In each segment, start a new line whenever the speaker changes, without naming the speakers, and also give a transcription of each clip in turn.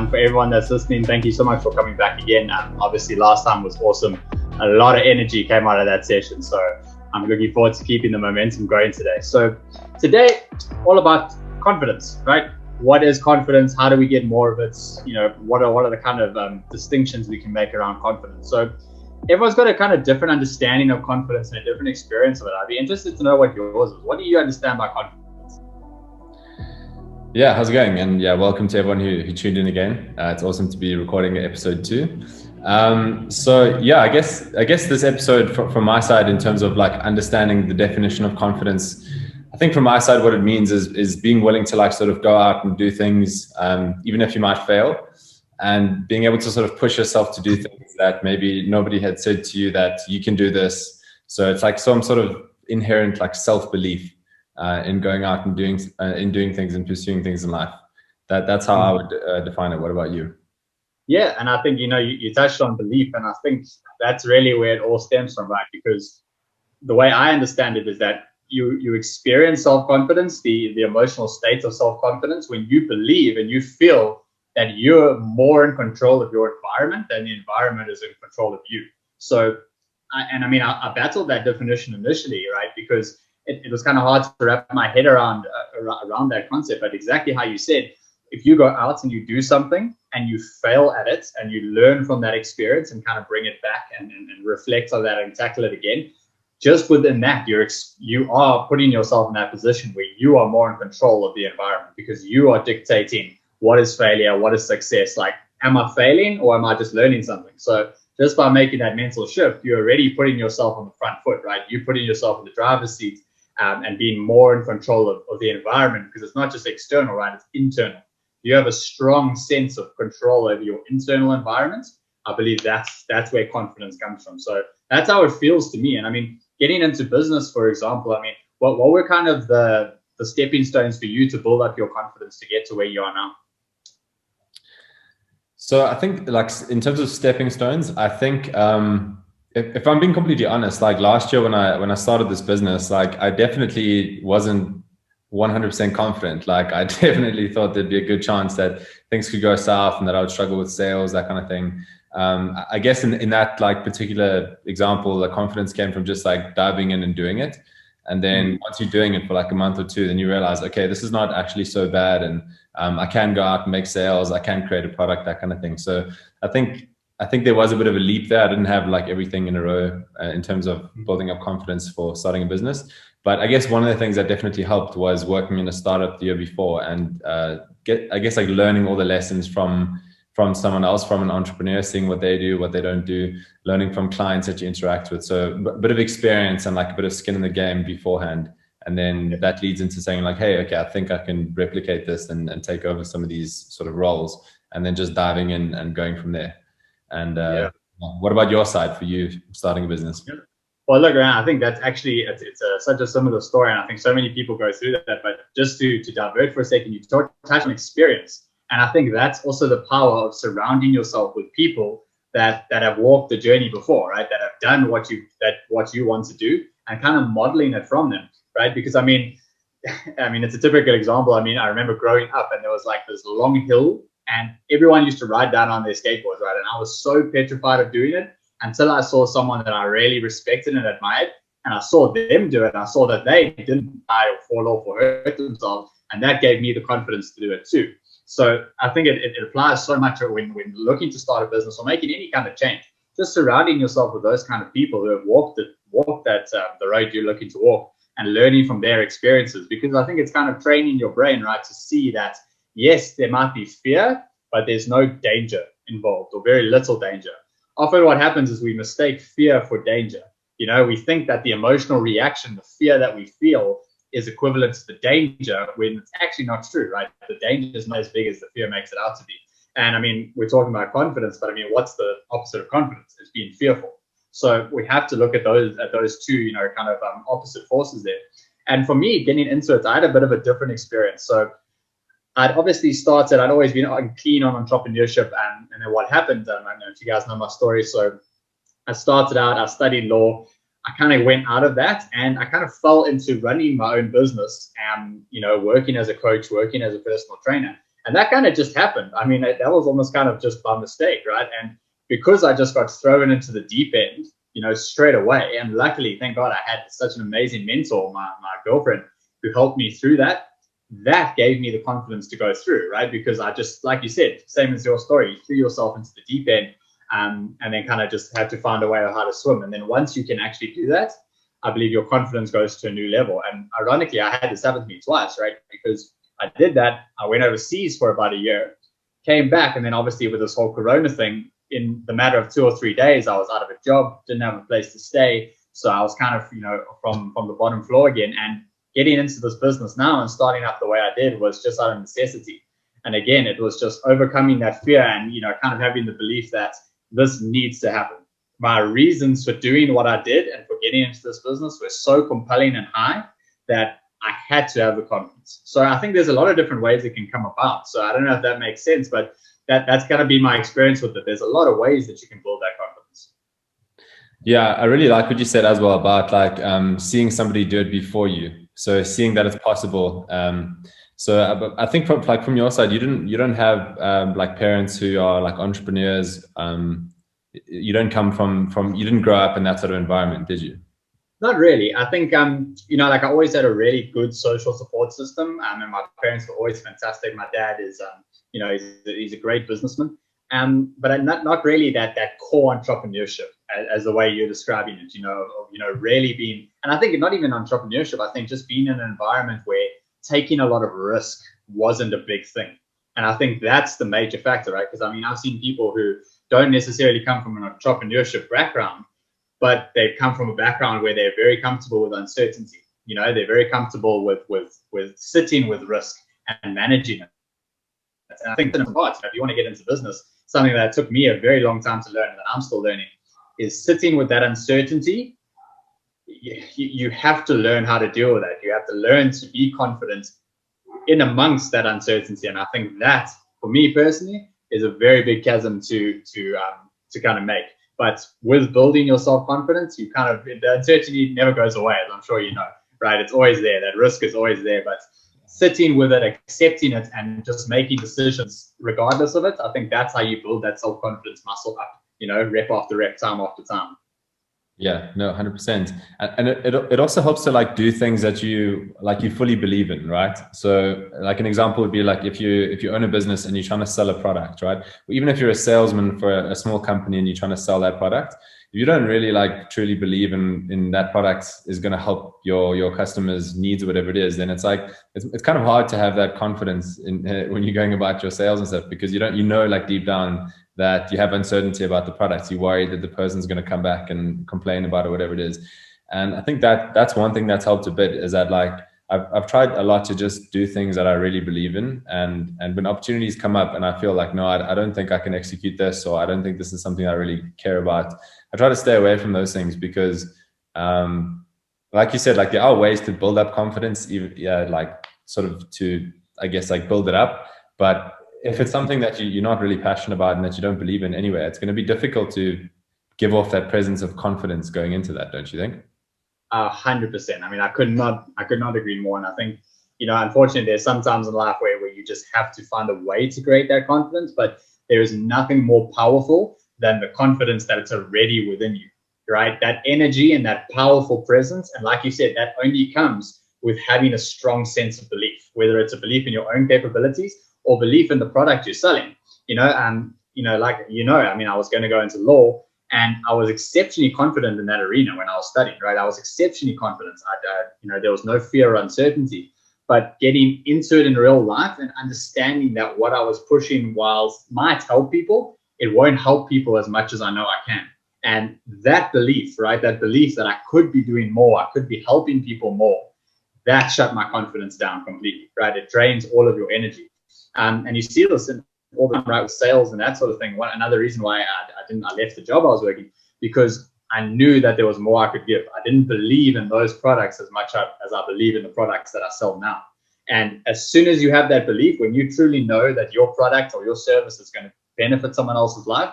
For everyone that's listening, thank you so much for coming back again. Obviously, last time was awesome. A lot of energy came out of that session. So I'm looking forward to keeping the momentum going today. So today, all about confidence, right? What is confidence? How do we get more of it? You know, what are the kind of distinctions we can make around confidence? So everyone's got a kind of different understanding of confidence and a different experience of it. I'd be interested to know what yours is. What do you understand by confidence?
Yeah, how's it going? And yeah, welcome to everyone who tuned in again. It's awesome to be recording episode 2. So yeah, I guess this episode from my side, in terms of like understanding the definition of confidence, I think from my side, what it means is being willing to like sort of go out and do things, even if you might fail, and being able to sort of push yourself to do things that maybe nobody had said to you that you can do this. So it's like some sort of inherent like self-belief in going out and doing things and pursuing things in life. That's how I would define it. What about you?
Yeah, and I think, you touched on belief, and I think that's really where it all stems from, right? Because the way I understand it is that you experience self-confidence, the emotional state of self-confidence, when you believe and you feel that you're more in control of your environment than the environment is in control of you. So, I battled that definition initially, right? Because it was kind of hard to wrap my head around that concept. But exactly how you said, if you go out and you do something and you fail at it and you learn from that experience and kind of bring it back and reflect on that and tackle it again, just within that, you are putting yourself in that position where you are more in control of the environment, because you are dictating what is failure, what is success. Like, am I failing or am I just learning something? So just by making that mental shift, you're already putting yourself on the front foot, right? You're putting yourself in the driver's seat and being more in control of the environment, because it's not just external, right? It's internal. You have a strong sense of control over your internal environment. I believe that's where confidence comes from. So that's how it feels to me. And I mean, getting into business, for example, I mean, what were kind of the stepping stones for you to build up your confidence to get to where you are now?
So I think, like, in terms of stepping stones, I think if I'm being completely honest, like last year when I started this business, like I definitely wasn't 100% confident. Like I definitely thought there'd be a good chance that things could go south and that I would struggle with sales, that kind of thing. I guess in that like particular example, the confidence came from just like diving in and doing it. And then once you're doing it for like a month or two, then you realize, okay, this is not actually so bad. And I can go out and make sales. I can create a product, that kind of thing. So I think there was a bit of a leap there. I didn't have like everything in a row in terms of building up confidence for starting a business. But I guess one of the things that definitely helped was working in a startup the year before and like learning all the lessons from someone else, from an entrepreneur, seeing what they do, what they don't do, learning from clients that you interact with. So a bit of experience and like a bit of skin in the game beforehand. And then that leads into saying like, hey, okay, I think I can replicate this and take over some of these sort of roles, and then just diving in and going from there. And what about your side for you starting a business?
Yeah. Well, look, I think that's actually, it's such a similar story. And I think so many people go through that. But just to divert for a second, you touch on experience. And I think that's also the power of surrounding yourself with people that have walked the journey before, right? That have done what you want to do, and kind of modeling it from them, right? Because I mean, it's a typical example. I mean, I remember growing up and there was like this long hill and everyone used to ride down on their skateboards, right? And I was so petrified of doing it until I saw someone that I really respected and admired, and I saw them do it. And I saw that they didn't die or fall off or hurt themselves, and that gave me the confidence to do it too. So I think it applies so much when looking to start a business or making any kind of change. Just surrounding yourself with those kind of people who have walked the road you're looking to walk, and learning from their experiences. Because I think it's kind of training your brain, right, to see that, yes, there might be fear, but there's no danger involved, or very little danger. Often what happens is we mistake fear for danger. We think that the emotional reaction, the fear that we feel, is equivalent to the danger, when it's actually not true, right? The danger is not as big as the fear makes it out to be. And I mean, we're talking about confidence, but I mean, what's the opposite of confidence? It's being fearful. So we have to look at those two, kind of opposite forces there. And for me, getting into it, I had a bit of a different experience. So I'd obviously started, I'd always been keen on entrepreneurship, and then what happened, I don't know if you guys know my story. So I started out, I studied law. I kind of went out of that and I kind of fell into running my own business and, working as a coach, working as a personal trainer. And that kind of just happened. I mean, that was almost kind of just by mistake, right? And because I just got thrown into the deep end, straight away. And luckily, thank God, I had such an amazing mentor, my girlfriend, who helped me through that. That gave me the confidence to go through, right? Because I just, like you said, same as your story, you threw yourself into the deep end, and then kind of just had to find a way of how to swim. And then once you can actually do that, I believe your confidence goes to a new level. And ironically, I had this happen to me twice, right? Because I did that. I went overseas for about a year, came back, and then obviously with this whole Corona thing, in the matter of 2 or 3 days, I was out of a job, didn't have a place to stay. So I was kind of, from the bottom floor again. And getting into this business now and starting up the way I did was just out of necessity. And again, it was just overcoming that fear and, kind of having the belief that this needs to happen. My reasons for doing what I did and for getting into this business were so compelling and high that I had to have the confidence. So I think there's a lot of different ways it can come about. So I don't know if that makes sense, but that's going to be my experience with it. There's a lot of ways that you can build that confidence.
Yeah, I really like what you said as well about like seeing somebody do it before you. So seeing that it's possible. So I think from your side, you don't have like parents who are like entrepreneurs. You don't come from you didn't grow up in that sort of environment, did you?
Not really. I think, like I always had a really good social support system. And my parents were always fantastic. My dad is, he's a great businessman. But not really that core entrepreneurship as the way you're describing it, really being, and I think not even entrepreneurship, I think just being in an environment where taking a lot of risk wasn't a big thing. And I think that's the major factor, right? Because I mean, I've seen people who don't necessarily come from an entrepreneurship background, but they come from a background where they're very comfortable with uncertainty. They're very comfortable with sitting with risk and managing it. And I think in parts, if you want to get into business, something that took me a very long time to learn and that I'm still learning is sitting with that uncertainty. You have to learn how to deal with that. You have to learn to be confident in amongst that uncertainty. And I think that, for me personally, is a very big chasm to kind of make. But with building your self-confidence, the uncertainty never goes away, as I'm sure you know, right? It's always there. That risk is always there. But sitting with it, accepting it, and just making decisions regardless of it, I think that's how you build that self-confidence muscle up, rep after rep, time after time.
Yeah, no, 100%. And it also helps to like do things that you fully believe in, right? So like an example would be like if you own a business and you're trying to sell a product, right? Even if you're a salesman for a small company and you're trying to sell that product, if you don't really like truly believe in that product is going to help your customers' needs or whatever it is, then it's like it's kind of hard to have that confidence in when you're going about your sales and stuff, because you like deep down that you have uncertainty about the product. You're worried that the person's going to come back and complain about it, whatever it is. And I think that's one thing that's helped a bit, is that like I've tried a lot to just do things that I really believe in, and when opportunities come up and I feel like, no, I don't think I can execute this, or I don't think this is something I really care about, I try to stay away from those things, because like you said, like there are ways to build up confidence, like sort of to, I guess, like build it up. But if it's something that you're not really passionate about and that you don't believe in anyway, it's going to be difficult to give off that presence of confidence going into that, don't you think?
100%. I mean, I could not agree more. And I think, unfortunately, there's some times in life where you just have to find a way to create that confidence, but there is nothing more powerful than the confidence that it's already within you, right? That energy and that powerful presence. And like you said, that only comes with having a strong sense of belief, whether it's a belief in your own capabilities or belief in the product you're selling. I mean, I was going to go into law, and I was exceptionally confident in that arena when I was studying, right? I was exceptionally confident. There was no fear or uncertainty. But getting into it in real life and understanding that what I was pushing, whilst might help people, it won't help people as much as I know I can. And that belief, right? That belief that I could be doing more, I could be helping people more, that shut my confidence down completely, right? It drains all of your energy. And you see this in all the time, right, with sales and that sort of thing. Another reason why I left the job I was working, because I knew that there was more I could give. I didn't believe in those products as much as I believe in the products that I sell now. And as soon as you have that belief, when you truly know that your product or your service is going to benefit someone else's life,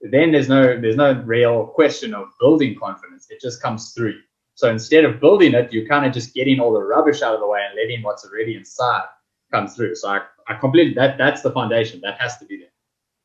then there's no real question of building confidence. It just comes through. So instead of building it, you're kind of just getting all the rubbish out of the way and letting what's already inside come through. So I completely, that's the foundation. That has to be there.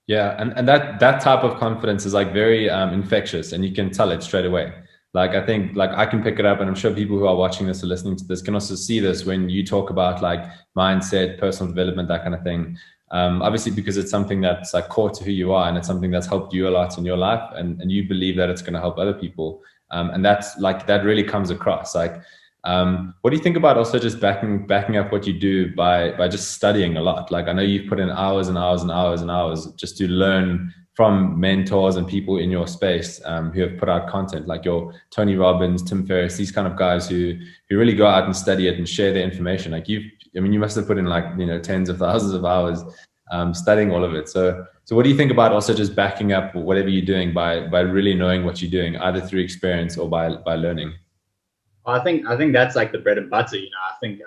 Yeah, and that type of confidence is like very infectious, and you can tell it straight away. Like I think like I can pick it up, and I'm sure people who are watching this or listening to this can also see this when you talk about like mindset, personal development, that kind of thing. Obviously, because it's something that's like core to who you are, and it's something that's helped you a lot in your life, and you believe that it's going to help other people, and that's like that really comes across. Like, what do you think about also just backing up what you do by just studying a lot? Like I know you've put in hours and hours and hours and hours just to learn from mentors and people in your space who have put out content, like your Tony Robbins, Tim Ferriss, these kind of guys who really go out and study it and share their information. Like you must have put in like, you know, tens of thousands of hours studying all of it. So what do you think about also just backing up whatever you're doing by really knowing what you're doing, either through experience or by learning?
I think that's like the bread and butter. You know, I think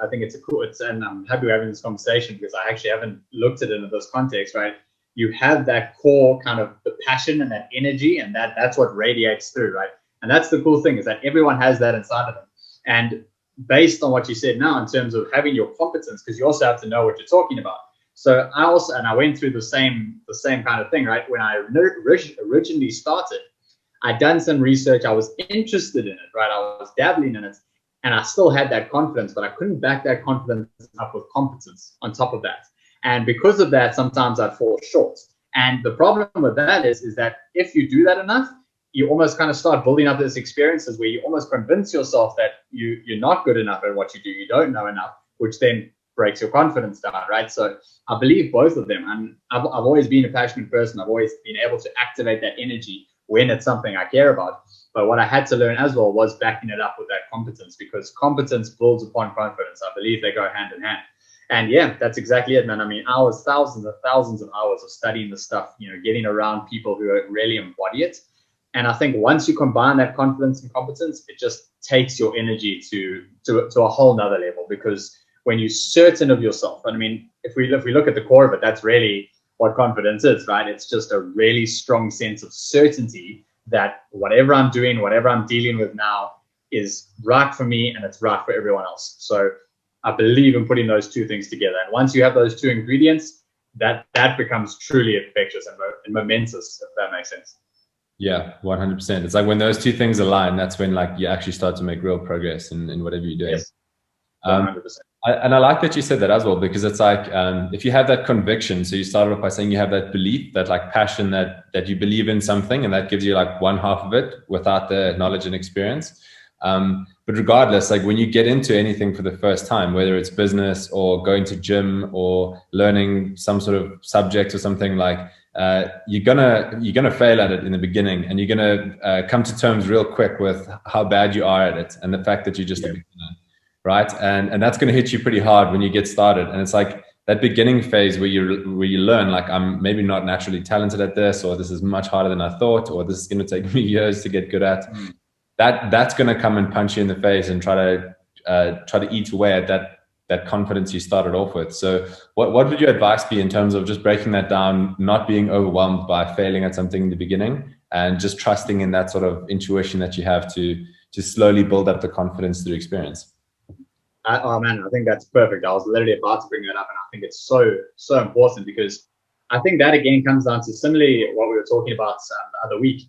and I'm happy we're having this conversation because I actually haven't looked at it in this context, right? You have that core kind of the passion and that energy, and that's what radiates through, right? And that's the cool thing, is that everyone has that inside of them. And based on what you said now in terms of having your competence, because you also have to know what you're talking about. So I went through the same kind of thing, right? When I originally started, I'd done some research. I was interested in it, right? I was dabbling in it, and I still had that confidence, but I couldn't back that confidence up with competence on top of that. And because of that, sometimes I'd fall short. And the problem with that is that if you do that enough, you almost kind of start building up these experiences where you almost convince yourself that you're not good enough at what you do. You don't know enough, which then breaks your confidence down, right? So I believe both of them. And I've always been a passionate person. I've always been able to activate that energy when it's something I care about. But what I had to learn as well was backing it up with that competence, because competence builds upon confidence. I believe they go hand in hand. And yeah, that's exactly it, man. I mean, thousands of hours of studying the stuff, you know, getting around people who really embody it. And I think once you combine that confidence and competence, it just takes your energy to a whole nother level. Because when you're certain of yourself, and I mean, if we look at the core of it, that's really what confidence is, right? It's just a really strong sense of certainty that whatever I'm doing, whatever I'm dealing with now is right for me and it's right for everyone else. So I believe in putting those two things together. And once you have those two ingredients, that becomes truly infectious and momentous, if that makes sense.
Yeah, 100%. It's like when those two things align, that's when like you actually start to make real progress in whatever you're doing.
Yes, 100%.
And I like that you said that as well, because it's like if you have that conviction, so you started off by saying you have that belief, that like passion that you believe in something, and that gives you like one half of it without the knowledge and experience. But regardless, like when you get into anything for the first time, whether it's business or going to gym or learning some sort of subject or something, like you're gonna fail at it in the beginning, and you're gonna come to terms real quick with how bad you are at it, and the fact that you're just a beginner, right? And that's gonna hit you pretty hard when you get started. And it's like that beginning phase where you learn, like, I'm maybe not naturally talented at this, or this is much harder than I thought, or this is gonna take me years to get good at. That's going to come and punch you in the face and try to eat away at that confidence you started off with. So what would your advice be in terms of just breaking that down, not being overwhelmed by failing at something in the beginning, and just trusting in that sort of intuition that you have to slowly build up the confidence through experience?
Oh man, I think that's perfect. I was literally about to bring that up, and I think it's so important, because I think that again comes down to similarly what we were talking about the other week.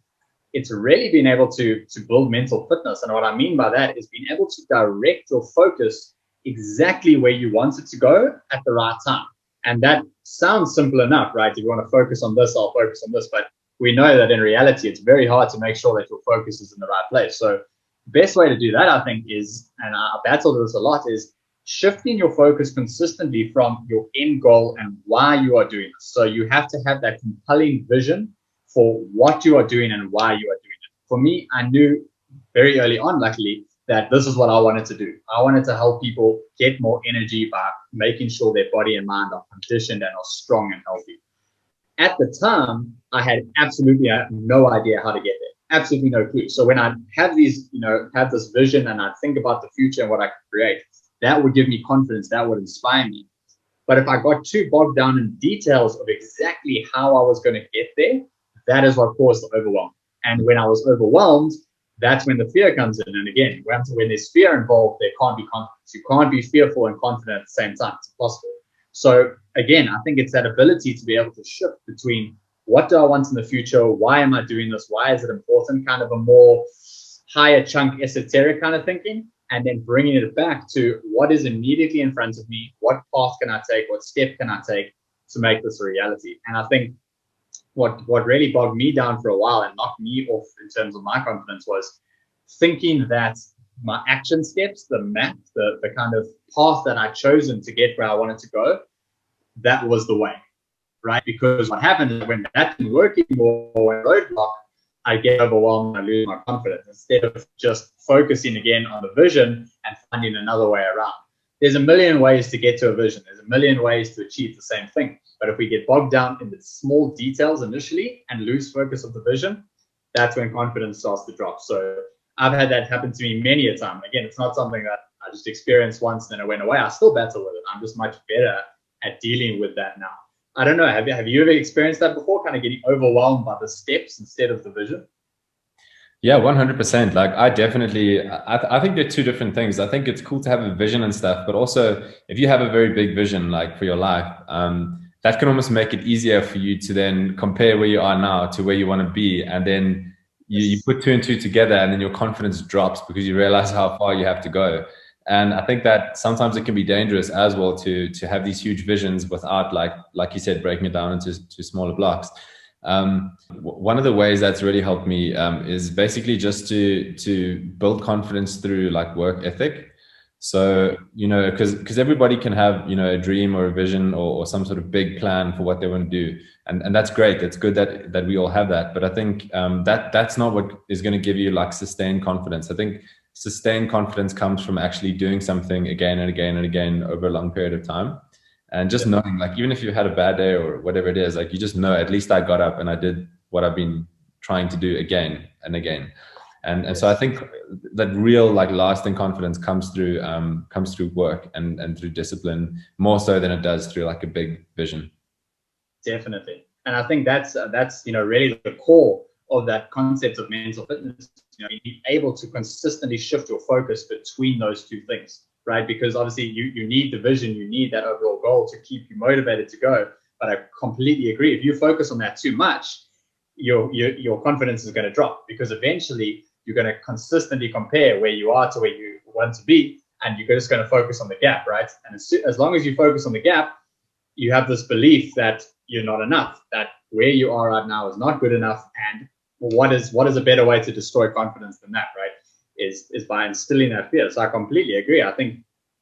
It's really being able to build mental fitness. And what I mean by that is being able to direct your focus exactly where you want it to go at the right time. And that sounds simple enough, right? If you want to focus on this, I'll focus on this. But we know that in reality, it's very hard to make sure that your focus is in the right place. So the best way to do that, I think, is, and I battle this a lot, is shifting your focus consistently from your end goal and why you are doing this. So you have to have that compelling vision for what you are doing and why you are doing it. For me, I knew very early on, luckily, that this is what I wanted to do. I wanted to help people get more energy by making sure their body and mind are conditioned and are strong and healthy. At the time, I had absolutely no idea how to get there. Absolutely no clue. So when I have these, have this vision and I think about the future and what I could create, that would give me confidence. That would inspire me. But if I got too bogged down in details of exactly how I was going to get there, that is what caused the overwhelm. And when I was overwhelmed, that's when the fear comes in. And again, when there's fear involved, there can't be confidence. You can't be fearful and confident at the same time. It's impossible. So again, I think it's that ability to be able to shift between what do I want in the future? Why am I doing this? Why is it important? Kind of a more higher chunk esoteric kind of thinking, and then bringing it back to what is immediately in front of me. What path can I take? What step can I take to make this a reality? And I think what really bogged me down for a while and knocked me off in terms of my confidence was thinking that my action steps, the map, the kind of path that I'd chosen to get where I wanted to go, that was the way, right? Because what happened is when that didn't work anymore, or roadblock, I get overwhelmed and I lose my confidence instead of just focusing again on the vision and finding another way around. There's a million ways to get to a vision. There's a million ways to achieve the same thing. But if we get bogged down in the small details initially and lose focus of the vision, that's when confidence starts to drop. So I've had that happen to me many a time. Again, it's not something that I just experienced once and then it went away. I still battle with it. I'm just much better at dealing with that now. I don't know. Have you ever experienced that before? Kind of getting overwhelmed by the steps instead of the vision?
Yeah, 100%. Like I definitely, I think they're two different things. I think it's cool to have a vision and stuff, but also if you have a very big vision, like for your life, that can almost make it easier for you to then compare where you are now to where you want to be. And then you put two and two together and then your confidence drops because you realize how far you have to go. And I think that sometimes it can be dangerous as well to have these huge visions without, like you said, breaking it down into smaller blocks. One of the ways that's really helped me is basically just to build confidence through like work ethic. So, because everybody can have, a dream or a vision or some sort of big plan for what they want to do. And that's great. It's good that we all have that. But I think that's not what is going to give you like sustained confidence. I think sustained confidence comes from actually doing something again and again and again over a long period of time. And just knowing, like, even if you had a bad day or whatever it is, like, you just know, at least I got up and I did what I've been trying to do again and again. And so I think that real, like, lasting confidence comes through work and through discipline more so than it does through like a big vision.
Definitely. And I think that's really the core of that concept of mental fitness. Being able to consistently shift your focus between those two things. Right? Because obviously you need the vision, you need that overall goal to keep you motivated to go. But I completely agree. If you focus on that too much, your confidence is going to drop because eventually you're going to consistently compare where you are to where you want to be. And you're just going to focus on the gap, right? And as long as you focus on the gap, you have this belief that you're not enough, that where you are right now is not good enough. And what is a better way to destroy confidence than that, right? Is by instilling that fear. So I completely agree. I think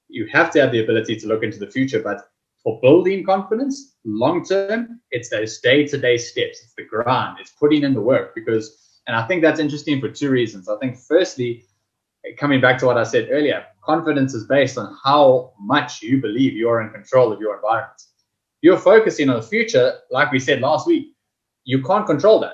you have to have the ability to look into the future, but for building confidence long term, it's those day-to-day steps. It's the grind. It's putting in the work. And I think that's interesting for two reasons. I think firstly, coming back to what I said earlier, confidence is based on how much you believe you're in control of your environment. You're focusing on the future, like we said last week, you can't control that.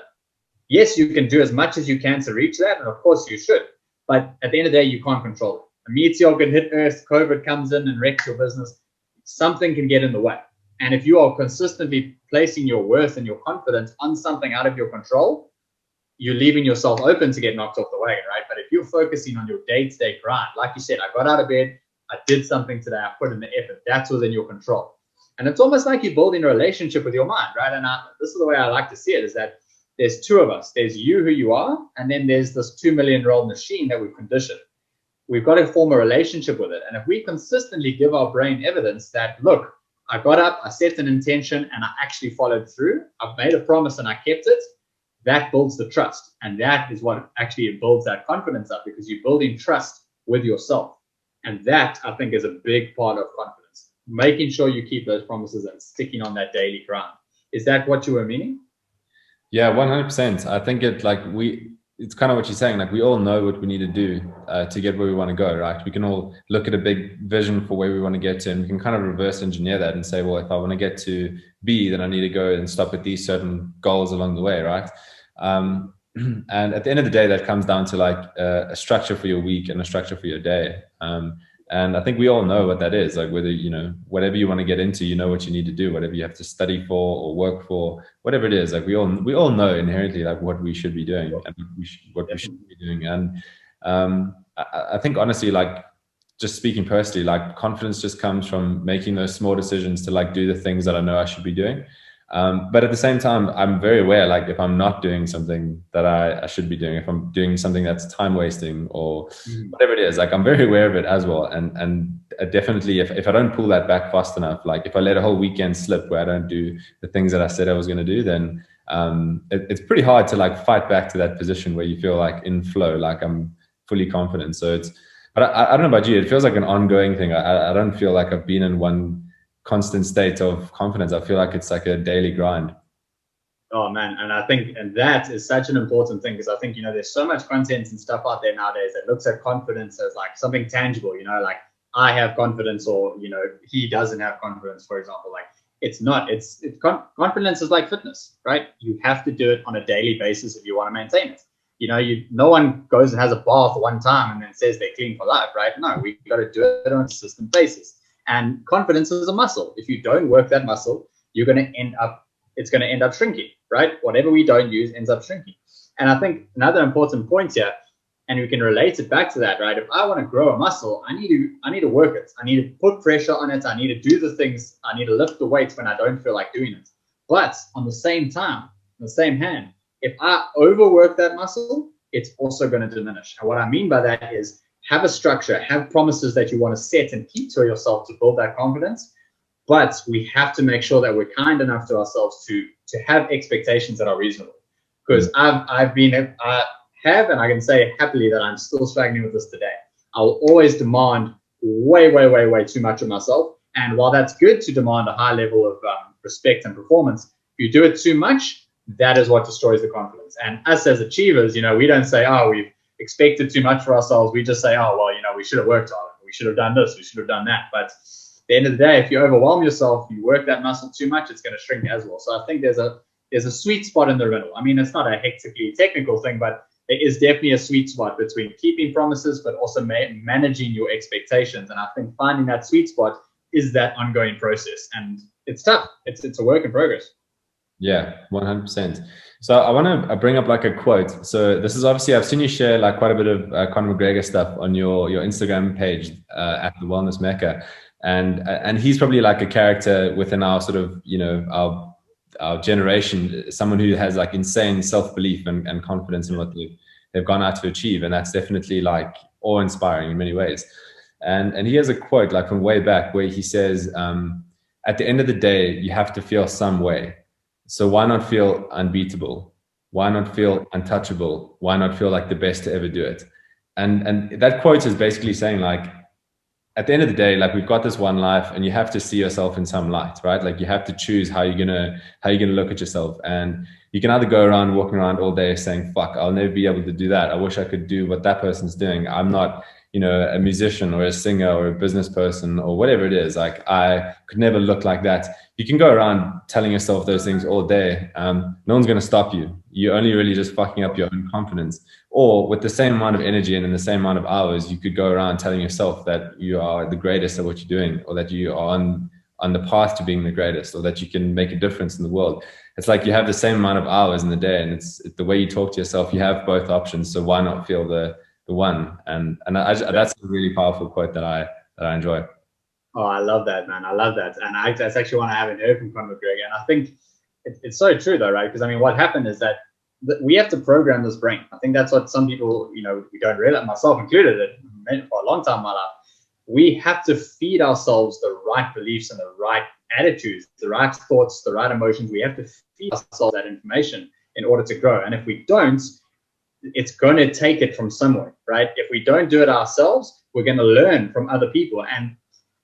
Yes, you can do as much as you can to reach that, and of course you should. But at the end of the day, you can't control it. A meteor can hit Earth, COVID comes in and wrecks your business. Something can get in the way. And if you are consistently placing your worth and your confidence on something out of your control, you're leaving yourself open to get knocked off the wagon, right? But if you're focusing on your day-to-day grind, like you said, I got out of bed, I did something today, I put in the effort, that's within your control. And it's almost like you're building a relationship with your mind, right? And this is the way I like to see it, is that there's two of us. There's you, who you are, and then there's this 2 million-year-old machine that we've conditioned. We've got to form a relationship with it. And if we consistently give our brain evidence that, look, I got up, I set an intention, and I actually followed through, I've made a promise and I kept it, that builds the trust. And that is what actually builds that confidence up, because you're building trust with yourself. And that, I think, is a big part of confidence, making sure you keep those promises and sticking on that daily grind. Is that what you were meaning?
Yeah, 100%. I think it's kind of what you're saying. Like, we all know what we need to do to get where we want to go, right? We can all look at a big vision for where we want to get to, and we can kind of reverse engineer that and say, well, if I want to get to B, then I need to go and stop at these certain goals along the way, right? And at the end of the day, that comes down to like a structure for your week and a structure for your day. And I think we all know what that is. Like, whether, whatever you want to get into, what you need to do, whatever you have to study for or work for, whatever it is, like we all know inherently like what we should be doing and what we should be doing. And I think honestly, like, just speaking personally, like confidence just comes from making those small decisions to like do the things that I know I should be doing. But at the same time, I'm very aware, like if I'm not doing something that I should be doing, if I'm doing something that's time wasting or whatever it is, like I'm very aware of it as well. And definitely if I don't pull that back fast enough, like if I let a whole weekend slip where I don't do the things that I said I was going to do, then it's pretty hard to like fight back to that position where you feel like in flow, like I'm fully confident. So but I don't know about you, it feels like an ongoing thing. I don't feel like I've been in one constant state of confidence. I feel like it's like a daily grind.
Oh man, and I think, and that is such an important thing, because I think, there's so much content and stuff out there nowadays that looks at confidence as like something tangible, like I have confidence, or he doesn't have confidence, for example. Like it's not. Confidence is like fitness, right? You have to do it on a daily basis if you want to maintain it. No one goes and has a bath one time and then says they're clean for life, right? No, we got to do it on a consistent basis. And confidence is a muscle. If you don't work that muscle, it's going to end up shrinking, right? Whatever we don't use ends up shrinking. And I think another important point here, and we can relate it back to that, right? If I want to grow a muscle, I need to work it. I need to put pressure on it. I need to do the things. I need to lift the weights when I don't feel like doing it. But on the same time, on the same hand, if I overwork that muscle, it's also going to diminish. And what I mean by that is, have a structure, have promises that you want to set and keep to yourself to build that confidence. But we have to make sure that we're kind enough to ourselves to have expectations that are reasonable. Because I have, and I can say happily that I'm still struggling with this today. I will always demand way too much of myself. And while that's good to demand a high level of respect and performance, if you do it too much, that is what destroys the confidence. And us as achievers, we don't say, oh, we've expected too much for ourselves. We just say, oh, well, we should have worked harder. We should have done this. We should have done that. But at the end of the day, if you overwhelm yourself, you work that muscle too much, it's going to shrink as well. So I think there's a sweet spot in the middle. I mean, it's not a hectically technical thing, but there is definitely a sweet spot between keeping promises, but also managing your expectations. And I think finding that sweet spot is that ongoing process. And it's tough. It's a work in progress.
Yeah, 100%. So I want to bring up like a quote. So this is obviously, I've seen you share like quite a bit of Conor McGregor stuff on your Instagram page at the Wellness Mecca. And he's probably like a character within our sort of, our generation, someone who has like insane self-belief and confidence in what they've gone out to achieve. And that's definitely like awe-inspiring in many ways. And he has a quote like from way back where he says, at the end of the day, you have to feel some way. So why not feel unbeatable? Why not feel untouchable? Why not feel like the best to ever do it? And that quote is basically saying like, at the end of the day, like we've got this one life and you have to see yourself in some light, right? Like you have to choose how you're gonna look at yourself. And you can either go around walking around all day saying, fuck, I'll never be able to do that. I wish I could do what that person's doing. I'm not, a musician or a singer or a business person or whatever it is. Like I could never look like that. You can go around telling yourself those things all day. No one's going to stop you. You're only really just fucking up your own confidence. Or with the same amount of energy and in the same amount of hours, you could go around telling yourself that you are the greatest at what you're doing, or that you are on the path to being the greatest, or that you can make a difference in the world. It's like you have the same amount of hours in the day, and it's the way you talk to yourself. You have both options. So why not feel the one? And that's a really powerful quote that I enjoy.
Oh, I love that, man. I love that. And that's actually one I haven't heard from Conor McGregor. And I think it's so true, though, right? Because, I mean, what happened is that we have to program this brain. I think that's what some people, we don't realize, myself included, it meant for a long time in my life. We have to feed ourselves the right beliefs and the right attitudes, the right thoughts, the right emotions. We have to feed ourselves that information in order to grow. And if we don't, it's going to take it from somewhere, right? If we don't do it ourselves, we're going to learn from other people. And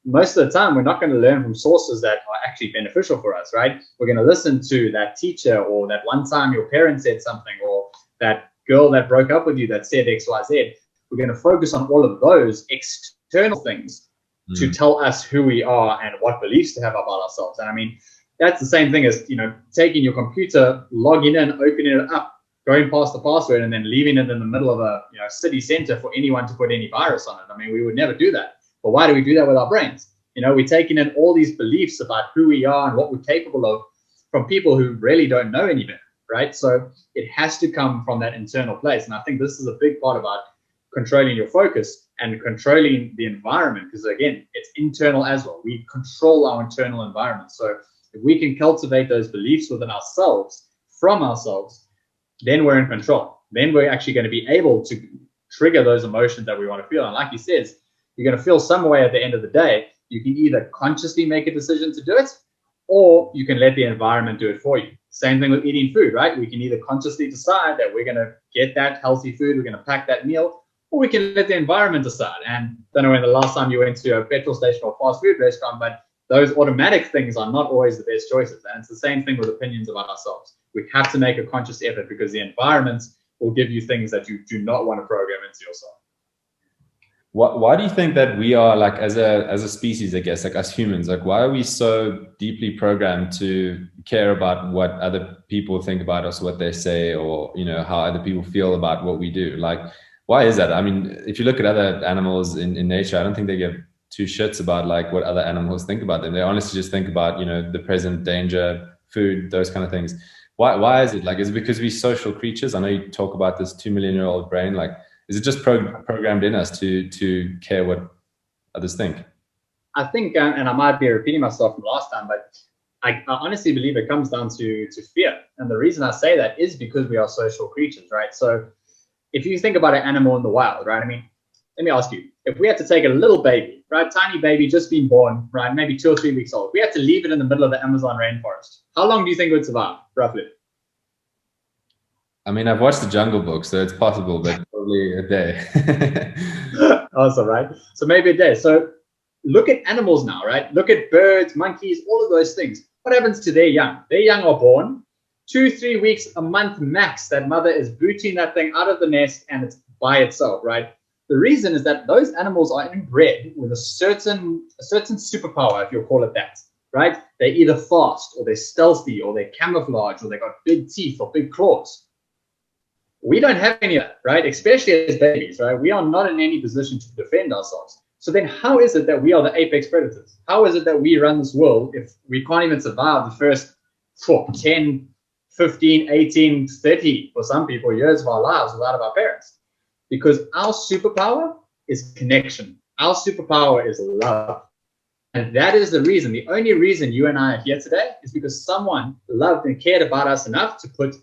most of the time, we're not going to learn from sources that are actually beneficial for us, right? We're going to listen to that teacher, or that one time your parent said something, or that girl that broke up with you that said X, Y, Z. We're going to focus on all of those external things to tell us who we are and what beliefs to have about ourselves. And I mean, that's the same thing as, taking your computer, logging in, opening it up, going past the password, and then leaving it in the middle of a city center for anyone to put any virus on it. I mean, we would never do that. But why do we do that with our brains? We're taking in all these beliefs about who we are and what we're capable of from people who really don't know any better, right? So it has to come from that internal place. And I think this is a big part about controlling your focus. and controlling the environment, because again, it's internal as well. We control our internal environment. So if we can cultivate those beliefs within ourselves, from ourselves, then we're in control. Then we're actually going to be able to trigger those emotions that we want to feel. And like he says, you're going to feel some way at the end of the day. You can either consciously make a decision to do it, or you can let the environment do it for you. Same thing with eating food, right? We can either consciously decide that we're going to get that healthy food, we're going to pack that meal, or we can let the environment decide. And I don't know when the last time you went to a petrol station or fast food restaurant, but those automatic things are not always the best choices. And it's the same thing with opinions about ourselves. We have to make a conscious effort, because the environment will give you things that you do not want to program into yourself.
Why do you think that we are, like, as a species, I guess, like us humans, like, why are we so deeply programmed to care about what other people think about us, what they say, or, you know, how other people feel about what we do? Like, why is that? I mean, if you look at other animals in nature, I don't think they give two shits about like what other animals think about them. They honestly just think about, you know, the present, danger, food, those kind of things. Why is it? Like, is it because we're social creatures? I know you talk about this 2 million-year-old brain. Like, is it just programmed in us to care what others think?
I think, and I might be repeating myself from last time, but I honestly believe it comes down to fear. And the reason I say that is because we are social creatures, right? So if you think about an animal in the wild, right? I mean, let me ask you, if we had to take a little baby, right, tiny baby just been born, right, maybe 2 or 3 weeks old, we had to leave it in the middle of the Amazon rainforest, how long do you think it would survive, roughly?
I mean, I've watched the Jungle Book, so it's possible, but probably a day.
Awesome, right? So maybe a day. So look at animals now, right? Look at birds, monkeys, all of those things. What happens to their young? Their young are born 2-3 weeks, a month max. That mother is booting that thing out of the nest, and it's by itself, right? The reason is that those animals are inbred with a certain superpower, if you'll call it that, right? They're either fast, or they're stealthy, or they're camouflage, or they've got big teeth or big claws. We don't have any of that, right? Especially as babies, right? We are not in any position to defend ourselves. So then how is it that we are the apex predators? How is it that we run this world if we can't even survive the first 10, 15, 18, 30, for some people, years of our lives without our parents? Because our superpower is connection. Our superpower is love. And that is the reason, the only reason you and I are here today is because someone loved and cared about us enough to put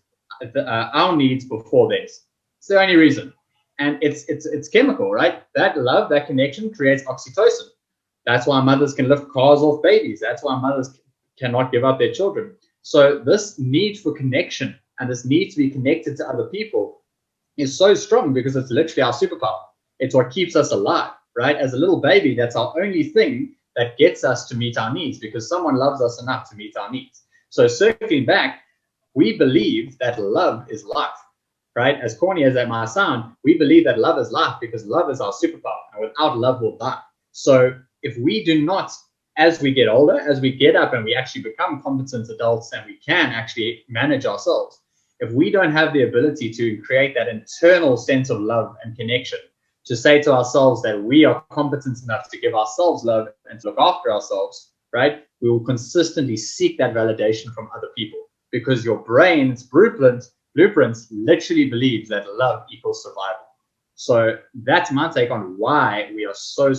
our needs before theirs. It's the only reason. And it's chemical, right? That love, that connection creates oxytocin. That's why mothers can lift cars off babies. That's why mothers cannot give up their children. So this need for connection and this need to be connected to other people is so strong because it's literally our superpower. It's what keeps us alive, right? As a little baby, that's our only thing that gets us to meet our needs, because someone loves us enough to meet our needs. So circling back, we believe that love is life, right? As corny as that might sound, we believe that love is life because love is our superpower, and without love, we'll die. So if we do not, as we get older, as we get up and we actually become competent adults and we can actually manage ourselves, if we don't have the ability to create that internal sense of love and connection, to say to ourselves that we are competent enough to give ourselves love and to look after ourselves, right? We will consistently seek that validation from other people, because your brain's blueprints literally believes that love equals survival. So that's my take on why we are so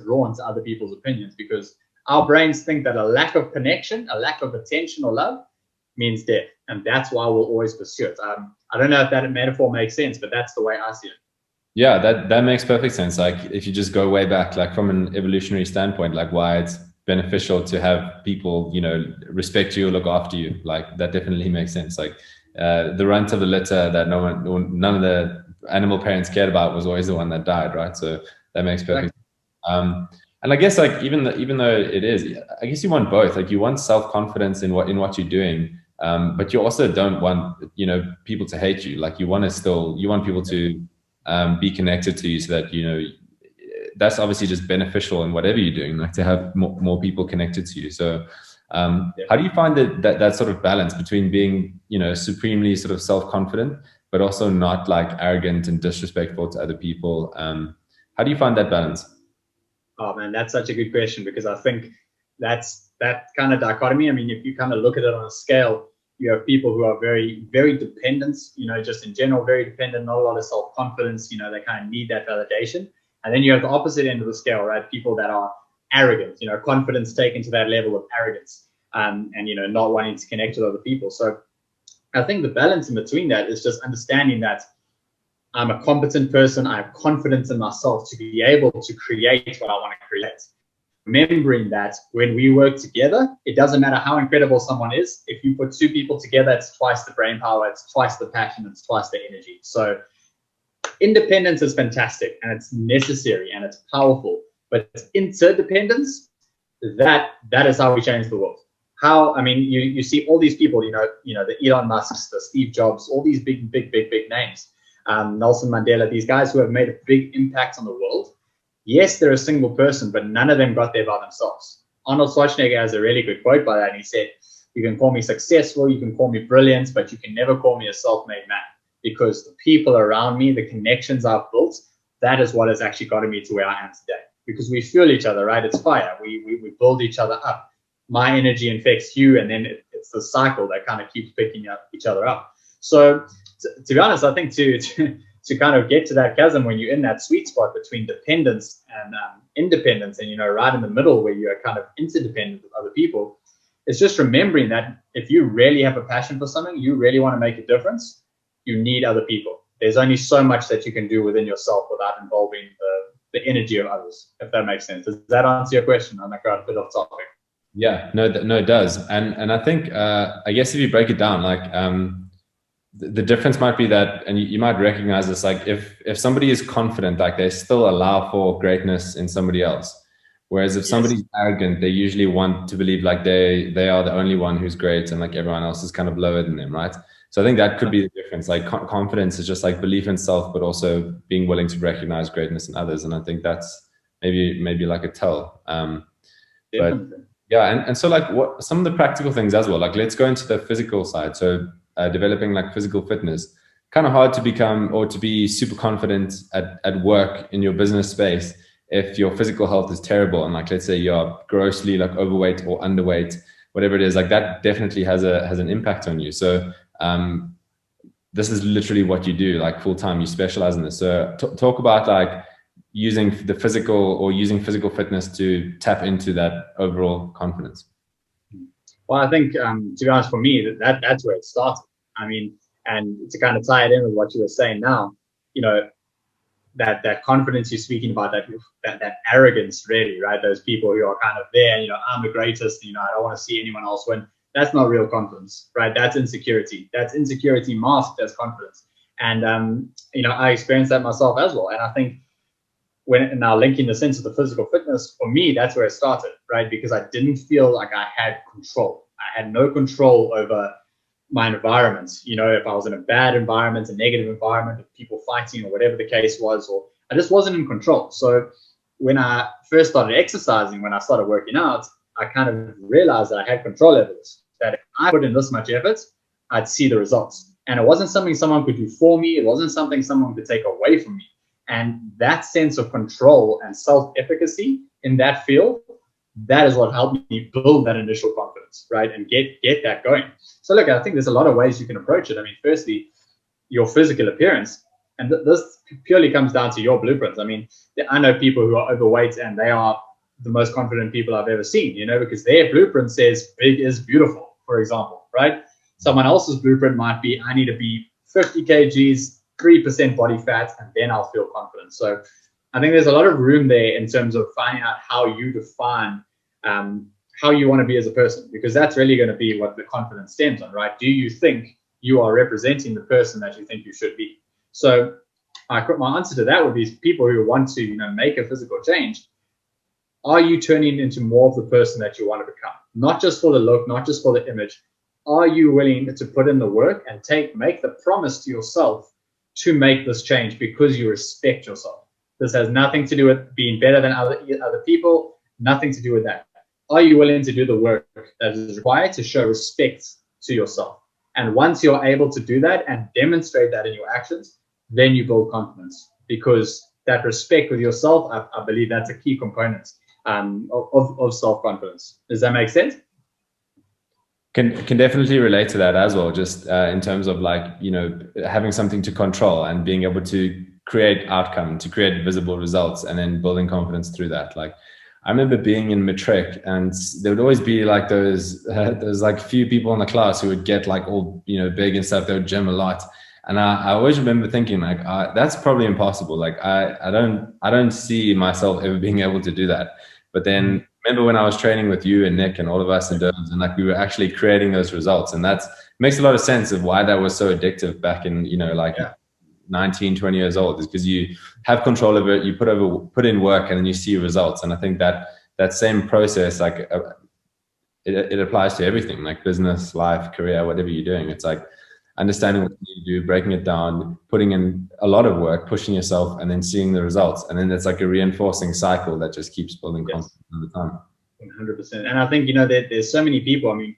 drawn to other people's opinions, because our brains think that a lack of connection, a lack of attention or love means death. And that's why we'll always pursue it. I don't know if that metaphor makes sense, but that's the way I see it.
Yeah, that makes perfect sense. Like, if you just go way back, like from an evolutionary standpoint, like why it's beneficial to have people, you know, respect you, look after you, like that definitely makes sense. Like the runt of the litter that none of the animal parents cared about was always the one that died, right? So that makes perfect sense. And I guess, like, even though it is, I guess you want both. Like, you want self-confidence in what you're doing, but you also don't want, you know, people to hate you. Like, you want people to be connected to you, so that, you know, that's obviously just beneficial in whatever you're doing, like to have more people connected to you. So how do you find that sort of balance between being, you know, supremely sort of self-confident, but also not like arrogant and disrespectful to other people? How do you find that balance?
Oh man, that's such a good question, because I think that's that kind of dichotomy. I mean, if you kind of look at it on a scale, you have people who are very, very dependent, you know, just in general, very dependent, not a lot of self-confidence, you know, they kind of need that validation. And then you have the opposite end of the scale, right? People that are arrogant, confidence taken to that level of arrogance, and, not wanting to connect with other people. So I think the balance in between that is just understanding that I'm a competent person. I have confidence in myself to be able to create what I want to create. Remembering that when we work together, it doesn't matter how incredible someone is. If you put two people together, it's twice the brain power, it's twice the passion, it's twice the energy. So independence is fantastic and it's necessary and it's powerful, but interdependence, that is how we change the world. You see all these people, the Elon Musks, the Steve Jobs, all these big names, Nelson Mandela, these guys who have made a big impact on the world. Yes, they're a single person, but none of them got there by themselves. Arnold Schwarzenegger has a really good quote by that. And he said, you can call me successful, you can call me brilliant, but you can never call me a self-made man, because the people around me, the connections I've built, that is what has actually gotten me to where I am today. Because we fuel each other, right? It's fire. We build each other up. My energy infects you, and then it's the cycle that kind of keeps picking up each other up. So to be honest, I think to kind of get to that chasm when you're in that sweet spot between dependence and independence, and right in the middle where you are kind of interdependent with other people, it's just remembering that if you really have a passion for something, you really want to make a difference, you need other people. There's only so much that you can do within yourself without involving the energy of others, if that makes sense. Does that answer your question? I'm like a bit off topic.
Yeah, no, it does. And I think, I guess if you break it down, like, the difference might be that, and you might recognize this, like if somebody is confident, like they still allow for greatness in somebody else. Whereas if somebody's arrogant, they usually want to believe like they are the only one who's great and like everyone else is kind of lower than them, right? So I think that could be the difference. Like confidence is just like belief in self, but also being willing to recognize greatness in others. And I think that's maybe like a tell. But yeah, and so like what some of the practical things as well, like let's go into the physical side. So developing like physical fitness, kind of hard to become or to be super confident at work in your business space if your physical health is terrible, and like let's say you're grossly like overweight or underweight, whatever it is, like that definitely has an impact on you. So this is literally what you do like full time. You specialize in this. So talk about like using the physical or using physical fitness to tap into that overall confidence.
Well, I think to be honest, for me, that's where it started. I mean, and to kind of tie it in with what you were saying now, that confidence you're speaking about, that arrogance, really, right? Those people who are kind of there, I'm the greatest, I don't want to see anyone else win. That's not real confidence, right? That's insecurity. That's insecurity masked as confidence. And I experienced that myself as well. And I think now linking the sense of the physical fitness, for me, that's where it started, right? Because I didn't feel like I had control. I had no control over my environment. If I was in a bad environment, a negative environment of people fighting or whatever the case was, or I just wasn't in control. So when I first started exercising, when I started working out, I kind of realized that I had control over this, that if I put in this much effort, I'd see the results. And it wasn't something someone could do for me. It wasn't something someone could take away from me. And that sense of control and self-efficacy in that field, that is what helped me build that initial confidence, right? And get that going. So look, I think there's a lot of ways you can approach it. I mean, firstly, your physical appearance, and this purely comes down to your blueprints. I mean, I know people who are overweight and they are the most confident people I've ever seen, because their blueprint says big is beautiful, for example, right? Someone else's blueprint might be, I need to be 50 kgs, 3% body fat, and then I'll feel confident. So I think there's a lot of room there in terms of finding out how you define how you want to be as a person, because that's really going to be what the confidence stems on, right? Do you think you are representing the person that you think you should be? So my answer to that would be people who want to, make a physical change. Are you turning into more of the person that you want to become? Not just for the look, not just for the image. Are you willing to put in the work and make the promise to yourself to make this change because you respect yourself? This has nothing to do with being better than other people, nothing to do with that. Are you willing to do the work that is required to show respect to yourself? And once you're able to do that and demonstrate that in your actions, then you build confidence, because that respect with yourself, I believe that's a key component of self-confidence. Does that make sense?
Can definitely relate to that as well, just in terms of like, having something to control and being able to create outcome, to create visible results, and then building confidence through that. Like, I remember being in matric, and there would always be like those like few people in the class who would get like all, you know, big and stuff. They would gym a lot. And I always remember thinking like, that's probably impossible. Like I don't see myself ever being able to do that. But then remember when I was training with you and Nick and all of us in Durban, and like we were actually creating those results, and that makes a lot of sense of why that was so addictive back in, you know, like 19, 20 years old, is because you have control over it, you put in work, and then you see results. And I think that same process, like it applies to everything, like business, life, career, whatever you're doing. It's like understanding what you do, breaking it down, putting in a lot of work, pushing yourself, and then seeing the results. And then it's like a reinforcing cycle that just keeps building confidence all the time.
100%. And I think, you know, there's so many people, I mean,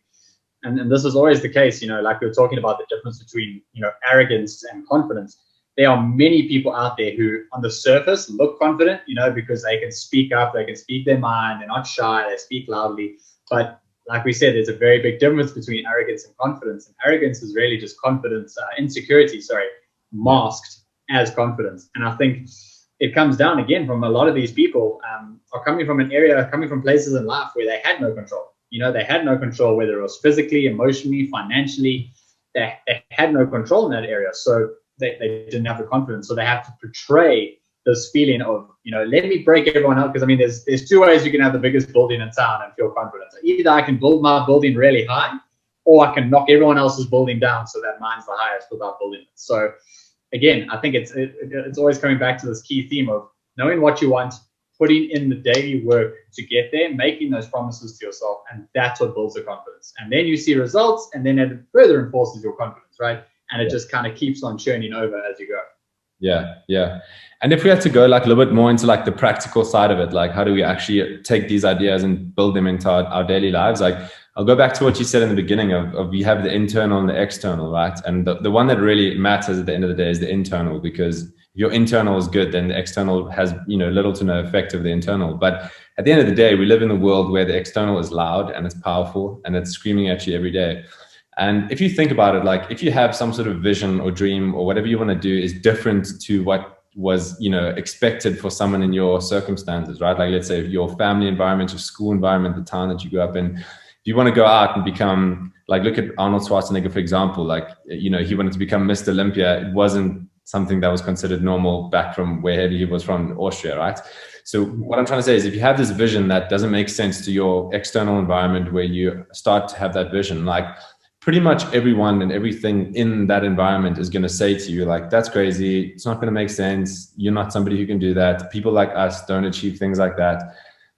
and this is always the case, you know, like we were talking about the difference between, you know, arrogance and confidence. There are many people out there who on the surface look confident, you know, because they can speak up, they can speak their mind, they're not shy, they speak loudly. But like we said, there's a very big difference between arrogance and confidence. And arrogance is really just confidence, insecurity, masked as confidence. And I think it comes down again from a lot of these people are coming from an area, coming from places in life where they had no control. You know, they had no control, whether it was physically, emotionally, financially. They had no control in that area. So they didn't have the confidence. So they have to portray this feeling of, you know, let me break everyone up. Because I mean, there's two ways you can have the biggest building in town and feel confident. So either I can build my building really high, or I can knock everyone else's building down so that mine's the highest without building it. So again, I think it's always coming back to this key theme of knowing what you want, putting in the daily work to get there, making those promises to yourself, and that's what builds the confidence. And then you see results, and then it further enforces your confidence, right? And it just kind of keeps on churning over as you go.
Yeah. And if we had to go like a little bit more into like the practical side of it, like how do we actually take these ideas and build them into our daily lives? Like I'll go back to what you said in the beginning of you have the internal and the external, right? And the one that really matters at the end of the day is the internal, because if your internal is good, then the external has, you know, little to no effect of the internal. But at the end of the day, we live in a world where the external is loud and it's powerful and it's screaming at you every day. And if you think about it, like if you have some sort of vision or dream or whatever you want to do is different to what was, you know, expected for someone in your circumstances, right? Like let's say your family environment, your school environment, the town that you grew up in. If you want to go out and become, like, look at Arnold Schwarzenegger, for example, like, you know, he wanted to become Mr. Olympia. It wasn't something that was considered normal back from where he was from, Austria, right? So what I'm trying to say is if you have this vision that doesn't make sense to your external environment, where you start to have that vision, like pretty much everyone and everything in that environment is going to say to you, like, that's crazy. It's not going to make sense. You're not somebody who can do that. People like us don't achieve things like that.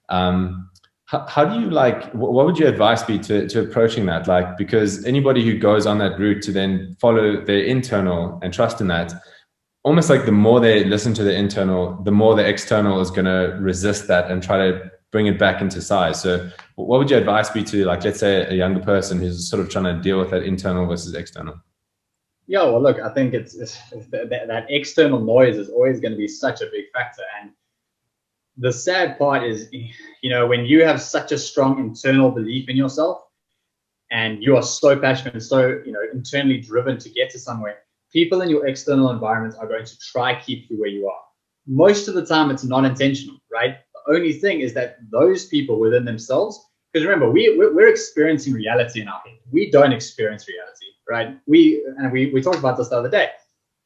How do you, like, what would your advice be to approaching that? Like, because anybody who goes on that route to then follow their internal and trust in that, almost like the more they listen to the internal, the more the external is going to resist that and try to bring it back into size. So what would your advice be to, like, let's say a younger person who's sort of trying to deal with that internal versus external?
Yeah, well, look, I think it's that external noise is always going to be such a big factor. And the sad part is, you know, when you have such a strong internal belief in yourself and you are so passionate and so, you know, internally driven to get to somewhere, people in your external environment are going to try to keep you where you are. Most of the time, it's not intentional, right? The only thing is that those people within themselves, because remember, we're experiencing reality in our head. We don't experience reality, right? We talked about this the other day.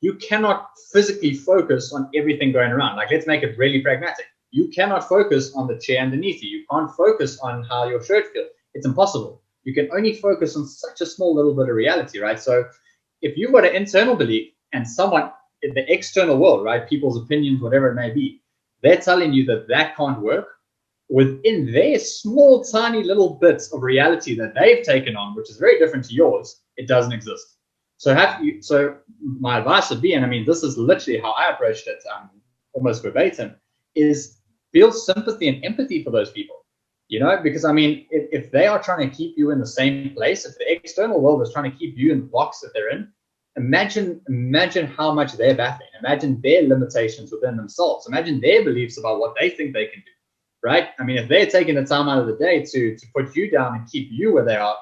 You cannot physically focus on everything going around. Like, let's make it really pragmatic. You cannot focus on the chair underneath you. You can't focus on how your shirt feels. It's impossible. You can only focus on such a small little bit of reality, right? So if you've got an internal belief and someone in the external world, right, people's opinions, whatever it may be, they're telling you that that can't work, within their small, tiny little bits of reality that they've taken on, which is very different to yours, it doesn't exist. So my advice would be, and I mean, this is literally how I approached it, almost verbatim, is build sympathy and empathy for those people, you know, because I mean, if they are trying to keep you in the same place, if the external world is trying to keep you in the box that they're in, imagine how much they're battling. Imagine their limitations within themselves. Imagine their beliefs about what they think they can do, right? I mean, if they're taking the time out of the day to put you down and keep you where they are,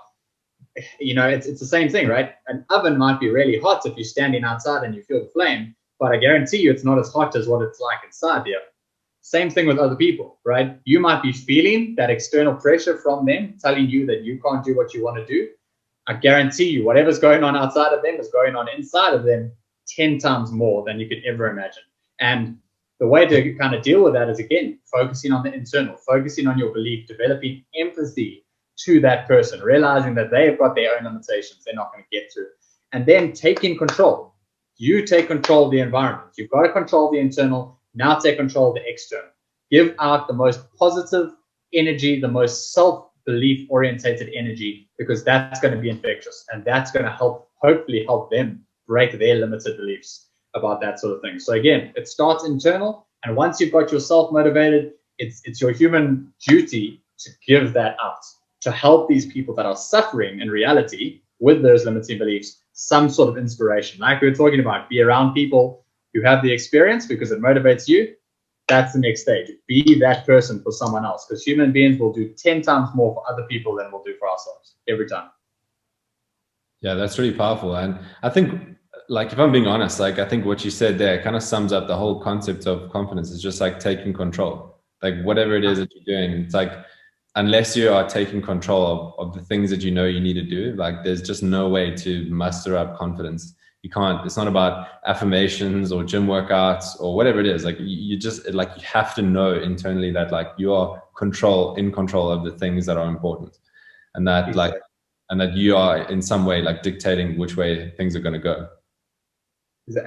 you know, it's the same thing, right? An oven might be really hot if you're standing outside and you feel the flame, but I guarantee you it's not as hot as what it's like inside here. Same thing with other people, right? You might be feeling that external pressure from them telling you that you can't do what you want to do. I guarantee you whatever's going on outside of them is going on inside of them 10 times more than you could ever imagine. And the way to kind of deal with that is, again, focusing on the internal, focusing on your belief, developing empathy to that person, realizing that they have got their own limitations they're not going to get through, and then taking control. You take control of the environment. You've got to control the internal. Now take control of the external. Give out the most positive energy, the most self-belief orientated energy, because that's going to be infectious, and that's going to hopefully help them break their limited beliefs about that sort of thing. So again, it starts internal, and once you've got yourself motivated, it's your human duty to give that out, to help these people that are suffering in reality with those limiting beliefs some sort of inspiration. Like we were talking about, be around people who have the experience because it motivates you. That's the next stage. Be that person for someone else, because human beings will do 10 times more for other people than we'll do for ourselves every time.
Yeah, that's really powerful. And I think, like, if I'm being honest, like, I think what you said there kind of sums up the whole concept of confidence. It's just like taking control, like whatever it is that you're doing. It's like, unless you are taking control of the things that you know you need to do, like there's just no way to muster up confidence. You can't, it's not about affirmations or gym workouts or whatever it is. Like you just, like, you have to know internally that like you are in control of the things that are important, and that like, and that you are in some way like dictating which way things are going to go.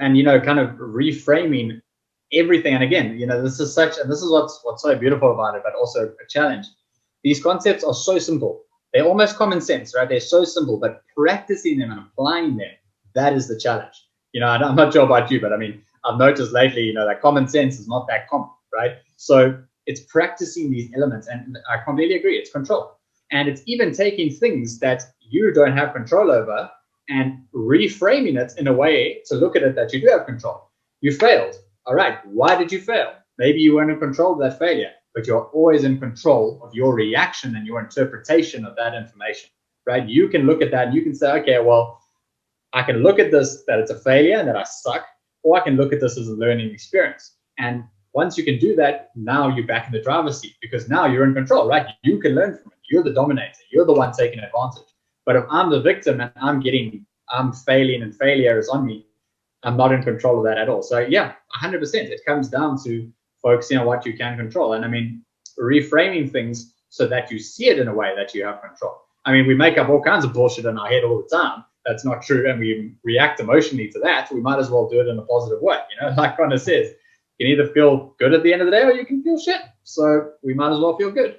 And, you know, kind of reframing everything. And again, you know, this is what's so beautiful about it, but also a challenge. These concepts are so simple. They're almost common sense, right? They're so simple, but practicing them and applying them, that is the challenge. You know, I'm not sure about you, but I mean, I've noticed lately, you know, that common sense is not that common, right? So it's practicing these elements, and I completely agree. It's control. And it's even taking things that you don't have control over and reframing it in a way to look at it that you do have control. You failed. All right. Why did you fail? Maybe you weren't in control of that failure, but you're always in control of your reaction and your interpretation of that information, right? You can look at that and you can say, okay, well, I can look at this, that it's a failure and that I suck, or I can look at this as a learning experience. And once you can do that, now you're back in the driver's seat, because now you're in control, right? You can learn from it. You're the dominator. You're the one taking advantage. But if I'm the victim and I'm failing and failure is on me, I'm not in control of that at all. So yeah, 100%. It comes down to focusing on what you can control. And I mean, reframing things so that you see it in a way that you have control. I mean, we make up all kinds of bullshit in our head all the time. That's not true. And we react emotionally to that. We might as well do it in a positive way. You know, like Connor says, you can either feel good at the end of the day or you can feel shit. So we might as well feel good.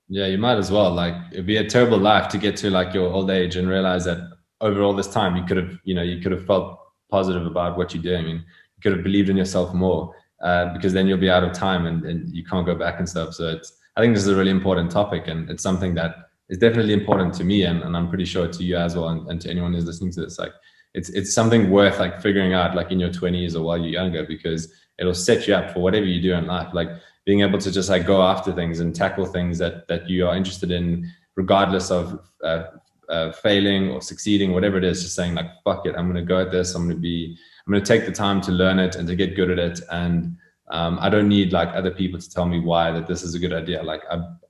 Yeah, you might as well. Like, it'd be a terrible life to get to like your old age and realize that over all this time, you could have felt positive about what you're doing, and you could have believed in yourself more, because then you'll be out of time and you can't go back and stuff. So I think this is a really important topic, and it's something that is definitely important to me, and I'm pretty sure to you as well, and to anyone who's listening to this. Like, it's something worth like figuring out like in your 20s or while you're younger, because it'll set you up for whatever you do in life. Like being able to just like go after things and tackle things that you are interested in, regardless of failing or succeeding, whatever it is. Just saying like, fuck it, I'm going to go at this. I'm going to take the time to learn it and to get good at it. And I don't need like other people to tell me why that this is a good idea. Like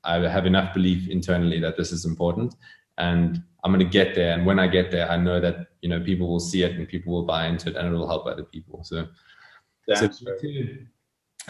I have enough belief internally that this is important, and I'm going to get there. And when I get there, I know that, you know, people will see it and people will buy into it, and it will help other people. So to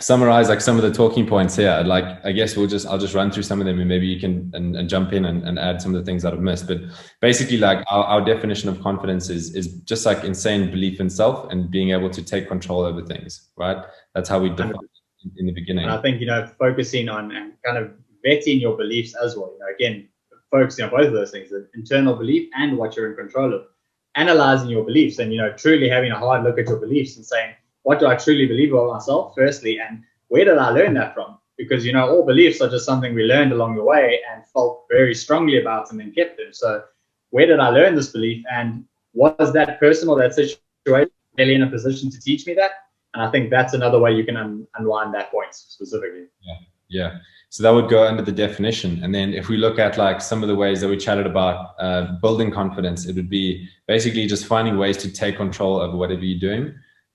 summarize like some of the talking points here, like I guess I'll just run through some of them, and maybe you can and jump in and add some of the things that I've missed. But basically, like our definition of confidence is just like insane belief in self and being able to take control over things, right? That's how we define it in the beginning.
And I think, you know, focusing on and kind of vetting your beliefs as well. You know, again, focusing on both of those things, the internal belief and what you're in control of, analyzing your beliefs, and, you know, truly having a hard look at your beliefs and saying, what do I truly believe about myself, firstly, and where did I learn that from? Because, you know, all beliefs are just something we learned along the way and felt very strongly about and then kept them. So where did I learn this belief, and was that person or that situation really in a position to teach me that? And I think that's another way you can unwind that point specifically.
Yeah. So that would go under the definition. And then if we look at like some of the ways that we chatted about building confidence, it would be basically just finding ways to take control over whatever you're doing,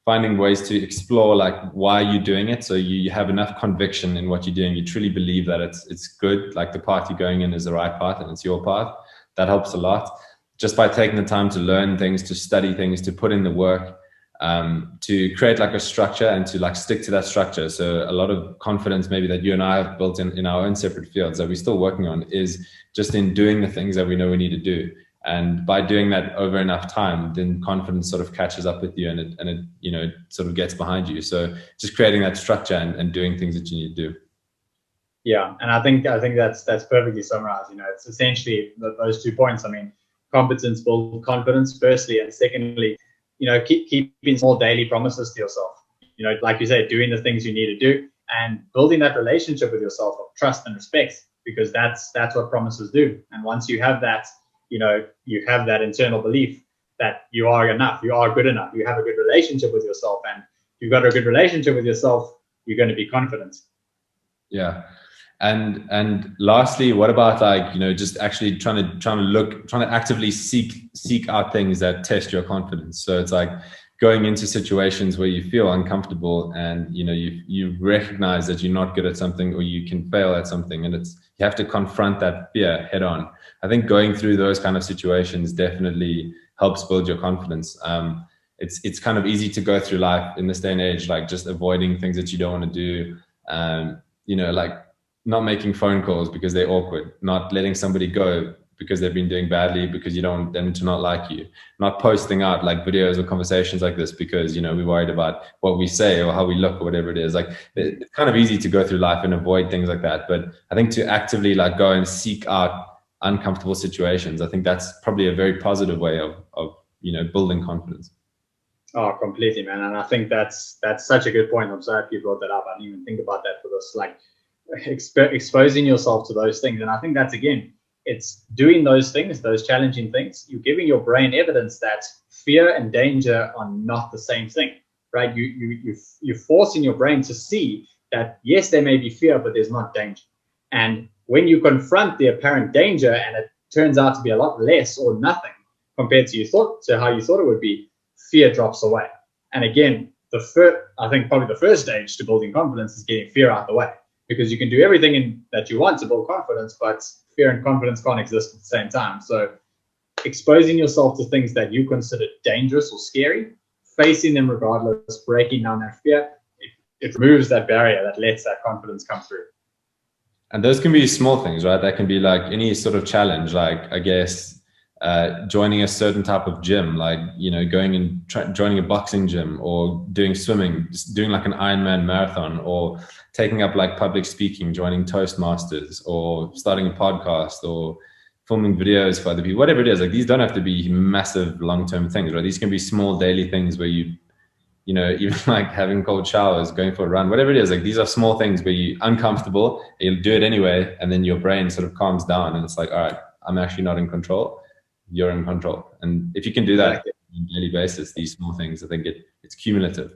finding ways to explore like why you're doing it. So you have enough conviction in what you're doing. You truly believe that it's good. Like the path you're going in is the right path and it's your path. That helps a lot. Just by taking the time to learn things, to study things, to put in the work, to create like a structure and to like stick to that structure. So a lot of confidence maybe that you and I have built in our own separate fields that we're still working on is just in doing the things that we know we need to do. And by doing that over enough time, then confidence sort of catches up with you and it you know, sort of gets behind you. So just creating that structure and doing things that you need to do.
Yeah, and I think that's perfectly summarized. You know, it's essentially those 2 points. I mean, competence builds confidence, firstly, and secondly, you know, keeping small daily promises to yourself. You know, like you said, doing the things you need to do and building that relationship with yourself of trust and respect, because that's what promises do. And once you have that, you know, you have that internal belief that you are enough, you are good enough, you have a good relationship with yourself, and you've got a good relationship with yourself, you're going to be confident.
Yeah. And lastly, what about like, you know, just actually trying to actively seek out things that test your confidence. So it's like going into situations where you feel uncomfortable and, you know, you recognize that you're not good at something or you can fail at something, and you have to confront that fear head on. I think going through those kind of situations definitely helps build your confidence. It's kind of easy to go through life in this day and age, like just avoiding things that you don't want to do. You know, like not making phone calls because they're awkward, not letting somebody go because they've been doing badly because you don't want them to not like you, not posting out like videos or conversations like this because, you know, we're worried about what we say or how we look or whatever it is. Like it's kind of easy to go through life and avoid things like that. But I think to actively like go and seek out uncomfortable situations, I think that's probably a very positive way of you know, building confidence.
Oh, completely, man. And I think that's such a good point. I'm sorry if you brought that up. I didn't even think about that for this, like exposing yourself to those things. And I think that's, again, it's doing those things, those challenging things. You're giving your brain evidence that fear and danger are not the same thing, right? You're forcing your brain to see that, yes, there may be fear, but there's not danger. And when you confront the apparent danger and it turns out to be a lot less or nothing compared to how you thought it would be, fear drops away. And again, I think probably the first stage to building confidence is getting fear out of the way, because you can do everything that you want to build confidence, but fear and confidence can't exist at the same time. So exposing yourself to things that you consider dangerous or scary, facing them regardless, breaking down that fear, it removes that barrier that lets that confidence come through.
And those can be small things, right? That can be like any sort of challenge, like I guess joining a certain type of gym, like, you know, going and joining a boxing gym or doing swimming, just doing like an Ironman marathon, or taking up like public speaking, joining Toastmasters, or starting a podcast, or filming videos for other people, whatever it is. Like these don't have to be massive long-term things, right? These can be small daily things where you know, even like having cold showers, going for a run, whatever it is. Like these are small things where you're uncomfortable, you'll do it anyway, and then your brain sort of calms down and it's like, all right, I'm actually not in control. You're in control. And if you can do that on a daily basis, these small things, I think it's cumulative.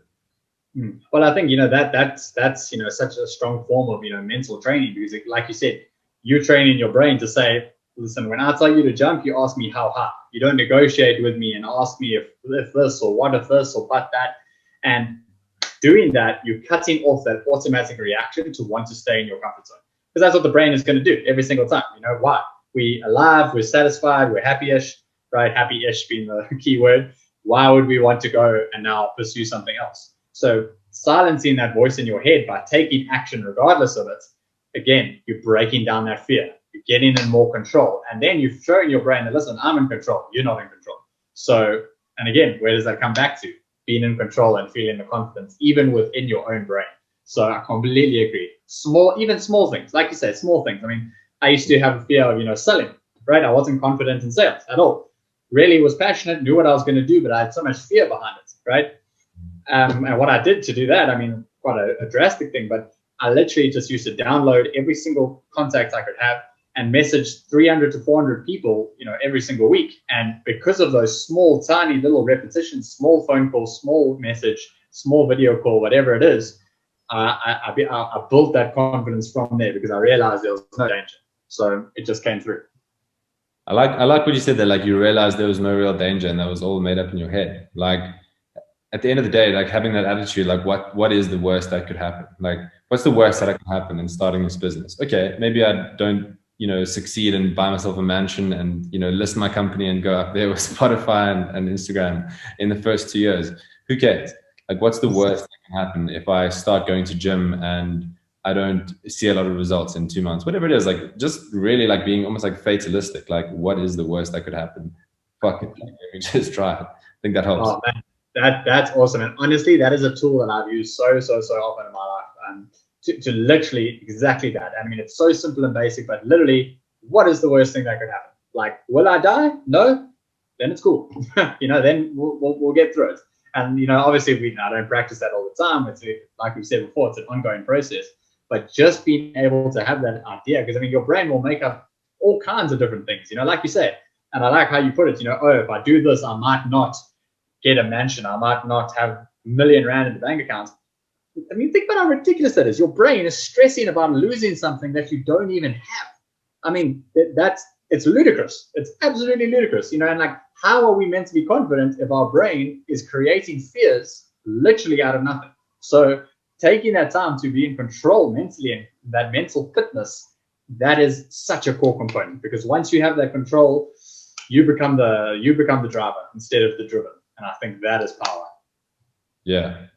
Well, I think, you know, that's you know, such a strong form of, you know, mental training, because like you said, you train in your brain to say, listen, when I tell you to jump, you ask me how high. You don't negotiate with me and ask me if this or what if this or but that. And doing that, you're cutting off that automatic reaction to want to stay in your comfort zone, because that's what the brain is going to do every single time. You know, why? We're alive, we're satisfied, we're happy-ish, right? Happy-ish being the key word. Why would we want to go and now pursue something else? So silencing that voice in your head by taking action regardless of it, again, you're breaking down that fear. You're getting in more control. And then you're showing your brain that, listen, I'm in control. You're not in control. So, and again, where does that come back to? Being in control and feeling the confidence, even within your own brain. So I completely agree. Even small things, like you said, small things. I mean, I used to have a fear of, you know, selling, right? I wasn't confident in sales at all. Really was passionate, knew what I was going to do, but I had so much fear behind it, right? And what I did to do that, I mean, quite a drastic thing, but I literally just used to download every single contact I could have and message 300 to 400 people, you know, every single week. And because of those small, tiny little repetitions, small phone calls, small message, small video call, whatever it is, I built that confidence from there, because I realized there was no danger. So it just came through.
I like what you said there, like you realized there was no real danger and that was all made up in your head. Like, at the end of the day, like having that attitude, like what is the worst that could happen? Like, what's the worst that could happen in starting this business? Okay, maybe I don't, succeed and buy myself a mansion and, list my company and go up there with Spotify and Instagram in the first 2 years. Who cares? Like, what's the worst that can happen if I start going to gym and I don't see a lot of results in 2 months? Whatever it is, like, just really like being almost like fatalistic. Like, what is the worst that could happen? Fuck it, like, maybe just try it. I think that helps.
Oh, man. That's awesome. And honestly, that is a tool that I've used so often in my life. To literally exactly that. I mean, it's so simple and basic, but literally, what is the worst thing that could happen? Like, will I die? No? Then it's cool. Then we'll get through it. And, obviously I don't practice that all the time. It's like we said before, it's an ongoing process. But just being able to have that idea, because your brain will make up all kinds of different things, like you said. And I like how you put it, if I do this, I might not get a mansion. I might not have R1 million in the bank account. I mean, think about how ridiculous that is. Your brain is stressing about losing something that you don't even have. I mean, it's ludicrous. It's absolutely ludicrous, and like, how are we meant to be confident if our brain is creating fears literally out of nothing? So taking that time to be in control mentally and that mental fitness, that is such a core component, because once you have that control, you become the driver instead of the driven. And I think that is power.
Yeah.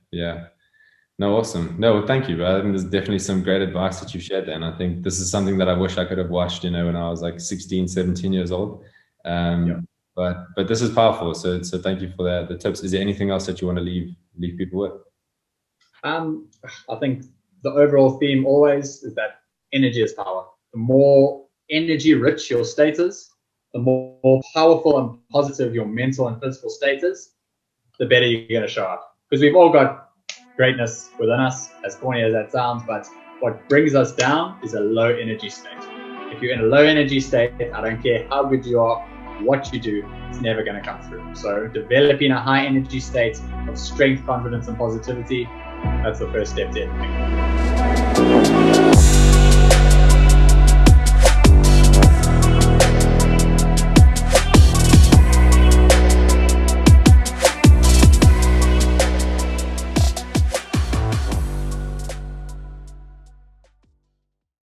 No, awesome. No, thank you, bro. I think there's definitely some great advice that you've shared there. And I think this is something that I wish I could have watched, when I was like 16, 17 years old. But this is powerful. So thank you for that. The tips. Is there anything else that you want to leave people with?
I think the overall theme always is that energy is power. The more energy rich your state is, the more powerful and positive your mental and physical state is, the better you're going to show up. Because we've all got greatness within us, as corny as that sounds, but what brings us down is a low energy state. If you're in a low energy state, I don't care how good you are, what you do, it's never going to come through. So developing a high energy state of strength, confidence, and positivity, that's the first step to everything.